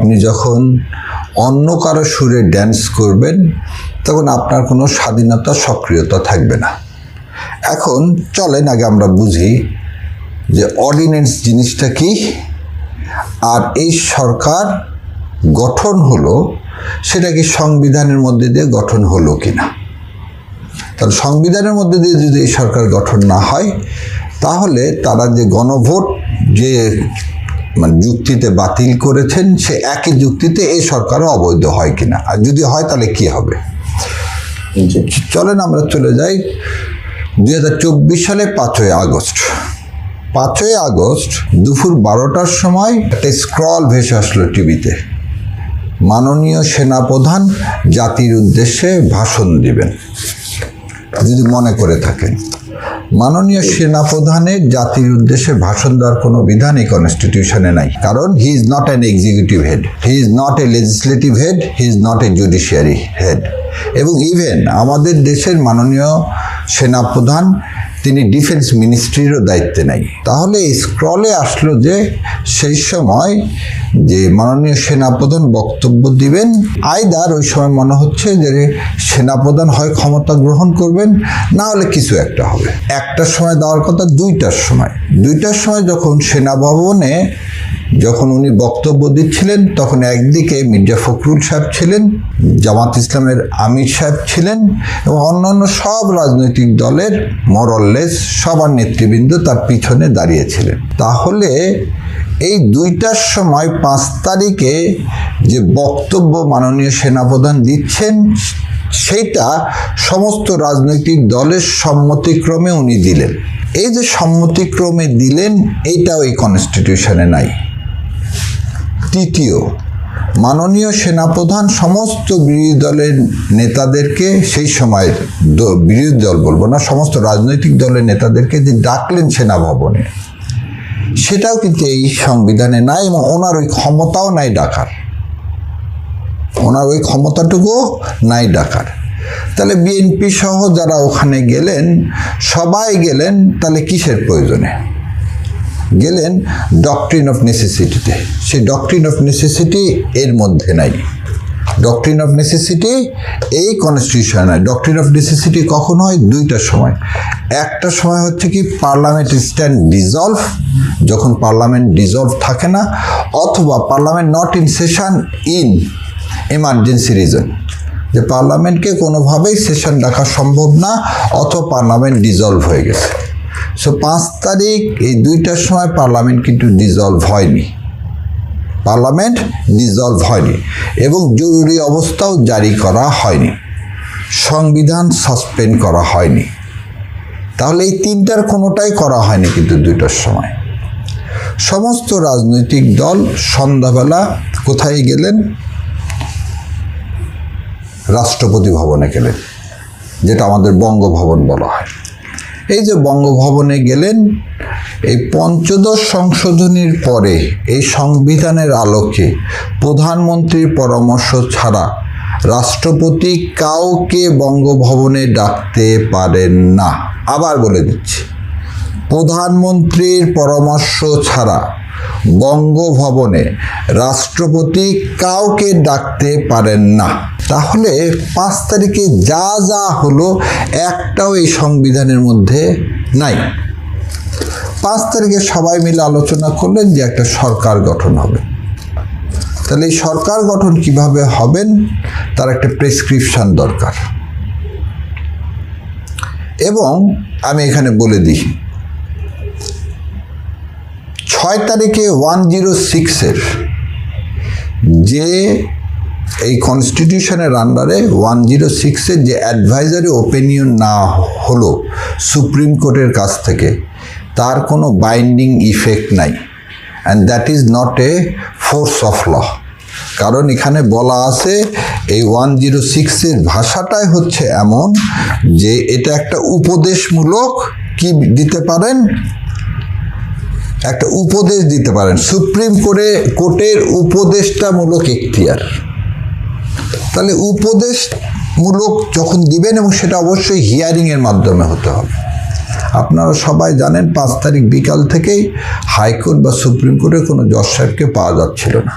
আপনি যখন অন্য কারো সুরে ড্যান্স করবেন তখন আপনার কোনো স্বাধীনতা সক্রিয়তা থাকবে না। এখন চলেন আগে আমরা বুঝি যে অর্ডিন্যান্স জিনিসটা কি, আর এই সরকার গঠন হলো সেটা কি সংবিধানের মধ্যে দিয়ে গঠন হলো কিনা। তাহলে সংবিধানের মধ্যে দিয়ে যদি এই সরকার গঠন না হয় তাহলে তারা যে গণভোট যে যুক্তিতে বাতিল করেছেন সে একই যুক্তিতে এই সরকারও অবৈধ হয় কিনা, আর যদি হয় তাহলে কি হবে। চলেন আমরা চলে যাই 2024 সালে 5ই আগস্ট। 5ই আগস্ট দুপুর 12টার সময় একটা স্ক্রল ভেসে আসলো টিভিতে, মাননীয় সেনাপ্রধান জাতির উদ্দেশ্যে ভাষণ দিবেন। যদি মনে করে থাকেন, মাননীয় সেনাপ্রধানের জাতির উদ্দেশ্যে ভাষণ দেওয়ার কোনো বিধান এই কনস্টিটিউশনে নাই, কারণ he is not an executive head, he is not A legislative head, he is not A judiciary head. এবং ইভেন আমাদের দেশের মাননীয় সেনাপ্রধান তিনি ডিফেন্স মিনিস্ট্রিরও দায়িত্বে নাই। তাহলে স্ক্রলে আসলো যে সেই সময় যে মাননীয় সেনাপ্রধান বক্তব্য দিবেন, আইদার ওই সময় মনে হচ্ছে যে সেনাপ্রধান হয় ক্ষমতা গ্রহণ করবেন, না হলে কিছু একটা হবে। একটার সময় দেওয়ার কথা 2টার সময়। 2টার সময় যখন সেনাভবনে যখন উনি বক্তব্য দিচ্ছিলেন তখন একদিকে মির্জা ফখরুল সাহেব ছিলেন, জামাত ইসলামের আমির সাহেব ছিলেন এবং অন্যান্য সব রাজনৈতিক দলের মরললেস সবার নেতৃবৃন্দ তার পিছনে দাঁড়িয়েছিলেন। তাহলে এই 2টার সময় 5 তারিখে যে বক্তব্য মাননীয় সেনাপ্রধান দিচ্ছেন সেইটা সমস্ত রাজনৈতিক দলের সম্মতিক্রমে উনি দিলেন। এই যে সম্মতিক্রমে দিলেন এইটাও এই কনস্টিটিউশনে নাই। তৃতীয়, মাননীয় সেনাপ্রধান সমস্ত বিরোধী দলের নেতাদেরকে, সেই সময়ের বিরোধী দল বলবো না, সমস্ত রাজনৈতিক দলের নেতাদেরকে যে ডাকলেন সেনাভবনে, সেটাও কিন্তু এই সংবিধানে নাই এবং ওনার ওই ক্ষমতাও নাই ডাকার, ওনার ওই ক্ষমতাটুকুও নাই ডাকার। তাহলে বিএনপি সহ যারা ওখানে গেলেন সবাই গেলেন তাহলে কিসের প্রয়োজনে গেলেন? ডক্ট্রিন অফ নেসেসিটিতে। সেই ডক্ট্রিন অফ নেসেসিটি এর মধ্যে নাই। ডক্ট্রিন অফ নেসেসিটি এই কনস্টিটিউশন নাই। ডক্ট্রিন অফ নেসেসিটি কখন হয়? 2টার সময়। একটা সময় হচ্ছে কি পার্লামেন্ট স্ট্যান্ড ডিজলভ, যখন পার্লামেন্ট ডিজলভ থাকে না, অথবা parliament not in session in emergency reason, যে পার্লামেন্টকে কোনোভাবেই সেশন ডাকা সম্ভব না, অথবা পার্লামেন্ট ডিজলভ হয়ে গেছে। সো 5 তারিখ এই 2টার সময় পার্লামেন্ট কিন্তু ডিজলভ হয়নি, পার্লামেন্ট ডিজলভ হয়নি এবং জরুরি অবস্থাও জারি করা হয়নি, সংবিধান সাসপেন্ড করা হয়নি। তাহলে এই 3টার কোনোটাই করা হয়নি কিন্তু 2টার সময়। সমস্ত রাজনৈতিক দল সন্ধ্যাবেলা কোথায় গেলেন? রাষ্ট্রপতি ভবনে গেলেন, যেটা আমাদের বঙ্গভবন বলা হয়। এই যে বঙ্গভবনে গেলেন, এই 5ম সংশোধনীর পরে এই সংবিধানের আলোকে প্রধানমন্ত্রীর পরামর্শ ছাড়া রাষ্ট্রপতি কাউকে বঙ্গভবনে ডাকতে পারেন না। আবার বলে দিচ্ছি, প্রধানমন্ত্রীর পরামর্শ ছাড়া বঙ্গভবনে রাষ্ট্রপতি কাউকে ডাকতে পারেন না। তাহলে 5 তারিখে যা যা হলো একটাও এই সংবিধানের মধ্যে নাই। 5 তারিখে সবাই মিলে আলোচনা করলেন যে একটা সরকার গঠন হবে। তাহলে এই সরকার গঠন কিভাবে হবেন তার একটা প্রেসক্রিপশন দরকার। এবং আমি এখানে বলে দিই, 6 তারিখে 106-এর যে এই কনস্টিটিউশনের আন্ডারে 106-এর যে অ্যাডভাইজারি ওপিনিয়ন না হলো সুপ্রিম কোর্টের কাছ থেকে, তার কোনো বাইন্ডিং ইফেক্ট নাই, and that is not a force of law. কারণ এখানে বলা আছে এই 106-এর ভাষাটাই হচ্ছে এমন যে এটা একটা উপদেশমূলক, কি দিতে পারেন, একটা উপদেশ দিতে পারেন, সুপ্রিম কোর্টের উপদেষ্টামূলক এখতিয়ার। তাহলে উপদেশমূলক যখন দিবেন, এবং সেটা অবশ্যই হিয়ারিংয়ের মাধ্যমে হতে হবে। আপনারা সবাই জানেন 5 তারিখ বিকাল থেকেই হাইকোর্ট বা সুপ্রিম কোর্টের কোনো জজ সাহেবকে পাওয়া যাচ্ছিল না,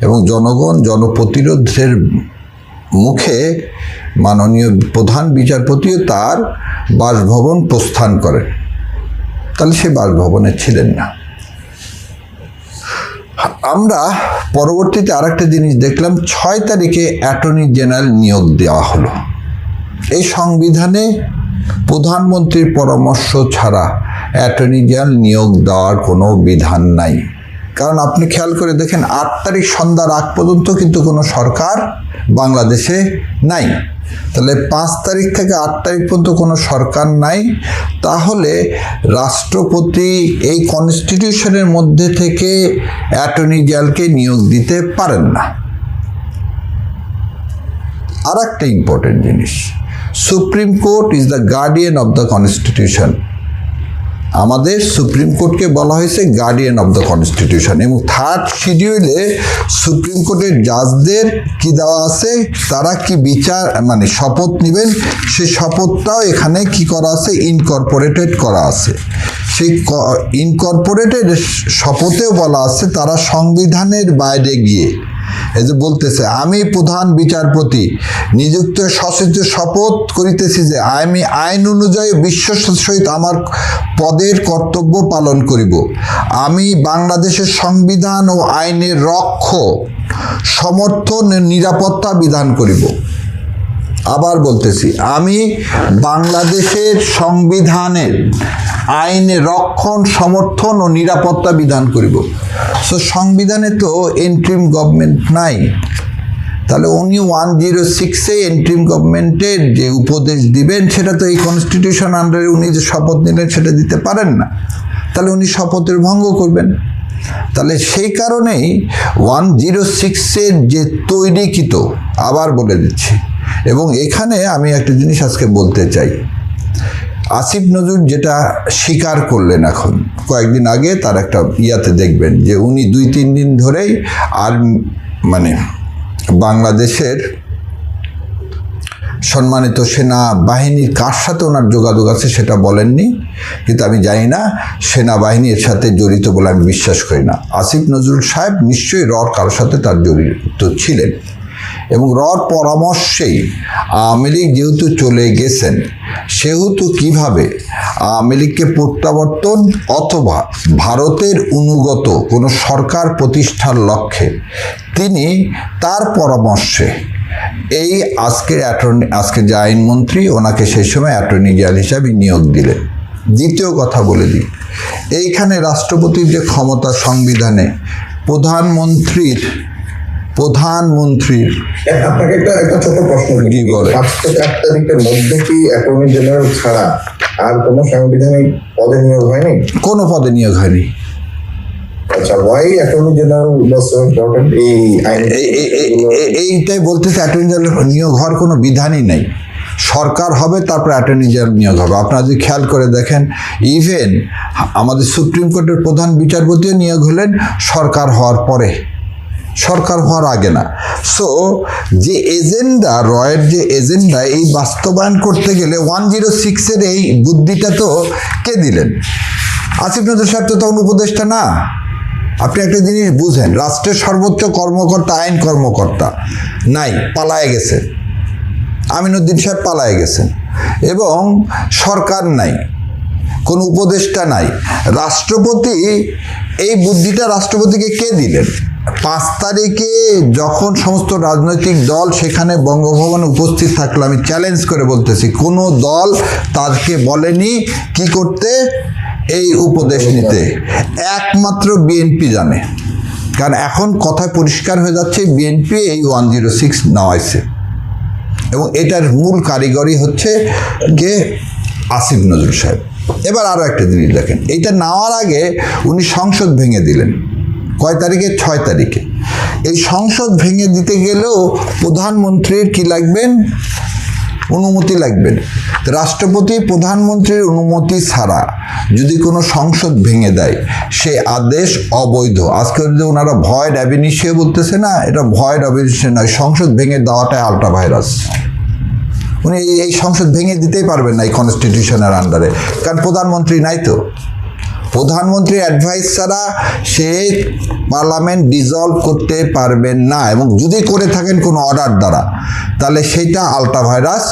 এবং জনগণ জনপ্রতিরোধের মুখে মাননীয় প্রধান বিচারপতিও তার বাসভবন প্রস্থান করেন। তাহলে সে বাসভবনে ছিলেন না। আমরা পরবর্তীতে আরেকটা জিনিস দেখলাম, 6 তারিখে অ্যাটর্নি জেনারেল নিয়োগ দেওয়া হলো। এই সংবিধানে প্রধানমন্ত্রীর পরামর্শ ছাড়া অ্যাটর্নি জেনারেল নিয়োগ দেওয়ার কোনো বিধান নাই। কারণ আপনি খেয়াল করে দেখেন 8 তারিখ সন্ধ্যার আগ পর্যন্ত কিন্তু কোনো সরকার বাংলাদেশে নাই। তাহলে 5 তারিখ থেকে 8 তারিখ পর্যন্ত কোনো সরকার নাই। তাহলে রাষ্ট্রপতি এই কনস্টিটিউশনের মধ্যে থেকে অ্যাটর্নি জেনারেলকে নিয়োগ দিতে পারেন না। আর একটা ইম্পর্টেন্ট জিনিস, supreme court is the guardian of the constitution. আমাদের সুপ্রিম কোর্টকে বলা হয়েছে গার্ডিয়ান অব দ্য কনস্টিটিউশন, এবং 3rd শিডিউলে সুপ্রিম কোর্টের জাজদের কি দেওয়া আছে, তারা কি বিচার মানে শপথ নেবেন, সেই শপথটাও এখানে কি করা আছে, ইনকর্পোরেটেড করা আছে। সেই ইনকর্পোরেটেড শপথেও বলা আছে তারা সংবিধানের বাইরে গিয়ে, এই যে বলতেছে আমি প্রধান বিচারপতি নিযুক্ত সশস্ত্র শপথ করিতেছি যে আমি আইন অনুযায়ী বিশ্বস্তের সহিত আমার পদের কর্তব্য পালন করিব, আমি বাংলাদেশের সংবিধান ও আইনের রক্ষক সমর্থন ও নিরাপত্তা বিধান করিব। আবার বলতেছি, আমি বাংলাদেশের সংবিধানের আইনের রক্ষণ সমর্থন ও নিরাপত্তা বিধান করিব। সো সংবিধানে তো এন্ট্রিম গভর্নমেন্ট নাই, তাহলে উনি 106-এ এন্ট্রিম গভর্নমেন্টের যে উপদেশ দিবেন সেটা তো এই কনস্টিটিউশন আন্ডারে উনি যে শপথ নিলেন সেটা দিতে পারেন না। তাহলে উনি শপথের ভঙ্গ করবেন। তাহলে সেই কারণেই 106-এর যে তৈরিকৃত, আবার বলে দিচ্ছি, এবং এখানে আমি একটা জিনিস আজকে বলতে চাই, আসিফ নজরুল যেটা স্বীকার করলেন এখন কয়েকদিন আগে, তার একটা ইয়াতে দেখবেন যে উনি 2-3 দিন ধরেই আর মানে বাংলাদেশের সম্মানিত সেনাবাহিনীর কার সাথে ওনার যোগাযোগ আছে সেটা বলেননি, কিন্তু আমি জানি না সেনাবাহিনী এর সাথে জড়িত বলে আমি বিশ্বাস করি না। আসিফ নজরুল সাহেব নিশ্চয়ই রর কারোর সাথে তার জড়িত ছিলেন, এবং রর পরামর্শেই আওয়ামী লীগ যেহেতু চলে গেছেন সেহেতু কিভাবে আওয়ামী লীগকে প্রত্যাবর্তন অথবা ভারতের অনুগত কোনো সরকার প্রতিষ্ঠার লক্ষ্যে তিনি তার পরামর্শে এই আজকে যে আইনমন্ত্রী ওনাকে সেই সময় অ্যাটর্নি জেনারেল হিসাবে নিয়োগ দিলেন। দ্বিতীয় কথা বলে দিই, এইখানে রাষ্ট্রপতির যে ক্ষমতা সংবিধানে প্রধানমন্ত্রীর আপনাকে একটা ছোট প্রশ্ন জি বলে, 5 থেকে 8 তারিখের মধ্যে কি অ্যাটর্নি জেনারেল ছাড়া আর কোনো সাংবিধানিক পদে নিয়োগ হয়নি? কোনো পদে নিয়োগ হয়নি। আচ্ছা, why attorney general was so important? এইটাই বলতেছে, অ্যাটর্নি জেনারেল নিয়োগ হওয়ার কোনো বিধানই নেই। সরকার হবে তারপর অ্যাটর্নি জেনারেল নিয়োগ হবে। আপনারা যদি খেয়াল করে দেখেন, ইভেন আমাদের সুপ্রিম কোর্টের প্রধান বিচারপতিও নিয়োগ হলেন সরকার হওয়ার পরে, সরকার হওয়ার আগে না। সো যে এজেন্ডা, রয়ের যে এজেন্ডা, এই বাস্তবায়ন করতে গেলে 106-এর এই বুদ্ধিটা তো কে দিলেন? আসিফ নজরুল সাহেব তো তখন উপদেষ্টা না। আপনি একটা জিনিস বুঝেন, রাষ্ট্রের সর্বোচ্চ কর্মকর্তা, আইন কর্মকর্তা নাই, পালায়ে গেছেন। আমিনুদ্দিন সাহেব পালায়ে গেছেন, এবং সরকার নাই, কোনো উপদেষ্টা নাই। রাষ্ট্রপতি এই বুদ্ধিটা রাষ্ট্রপতিকে কে দিলেন? 5 তারিখে যখন সমস্ত রাজনৈতিক দল সেখানে বঙ্গভবনে উপস্থিত থাকলো, আমি চ্যালেঞ্জ করে বলতেছি কোনো দল তাকে বলেনি কি করতে, এই উপদেশ নিতে। একমাত্র বিএনপি জানে, কারণ এখন কথায় পরিষ্কার হয়ে যাচ্ছে বিএনপি এই 106 নেওয়াইছে, এবং এটার মূল কারিগরি হচ্ছে কে? আসিফ নজরুল সাহেব। এবার আরও একটা জিনিস দেখেন, এইটা নেওয়ার আগে উনি সংসদ ভেঙে দিলেন। কয় তারিখে? 6 তারিখে। এই সংসদ ভেঙে দিতে গেলেও প্রধানমন্ত্রীর কি লাগবেন? অনুমতি লাগবেন। রাষ্ট্রপতি প্রধানমন্ত্রীর অনুমতি ছাড়া যদি কোনো সংসদ ভেঙে দেয় সে আদেশ অবৈধ। আজকে যদি ওনারা ভয়েড অ্যাবিনিশিয়া বলতেছে না, এটা ভয়েড অ্যাবিনিশিয়া নয়, সংসদ ভেঙে দেওয়াটাই আলট্রা ভাইরাস। উনি এই সংসদ ভেঙে দিতেই পারবেন না এই কনস্টিটিউশনের আন্ডারে, কারণ প্রধানমন্ত্রী নাই তো। প্রধানমন্ত্রীর অ্যাডভাইস ছাড়া সে পার্লামেন্ট ডিসলভ করতে পারবেন না, এবং যদি করে থাকেন কোনো অর্ডার দ্বারা, তাহলে সেইটা ultra vires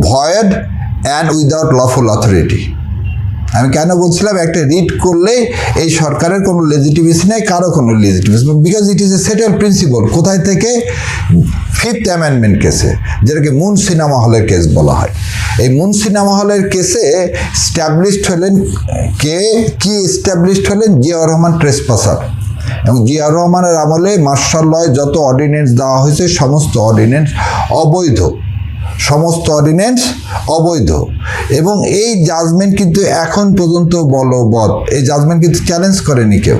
void and without lawful authority. আমি কেন বলছিলাম, একটা রিড করলে এই সরকারের কোনো লেজিটিমেসি নেই, কারো কোনো legitimacy, because it is a settle principle. কোথায় থেকে? 5th অ্যামেন্ডমেন্ট কেসে, যেটাকে মুন সিনেমা হলের কেস বলা হয়। এই মুন সিনেমা হলের কেসে স্ট্যাবলিশড হলেন কি স্ট্যাবলিশড হলেন? জিয়াউর রহমান ট্রেসপাসার, এবং জিয়াউর রহমানের আমলে মার্শাল লয় যত অর্ডিন্যান্স দেওয়া হয়েছে সমস্ত অর্ডিন্যান্স অবৈধ, সমস্ত অর্ডিন্যান্স অবৈধ। এবং এই জাজমেন্ট কিন্তু এখন পর্যন্ত বলবৎ, এই জাজমেন্ট কিন্তু চ্যালেঞ্জ করেনি কেউ।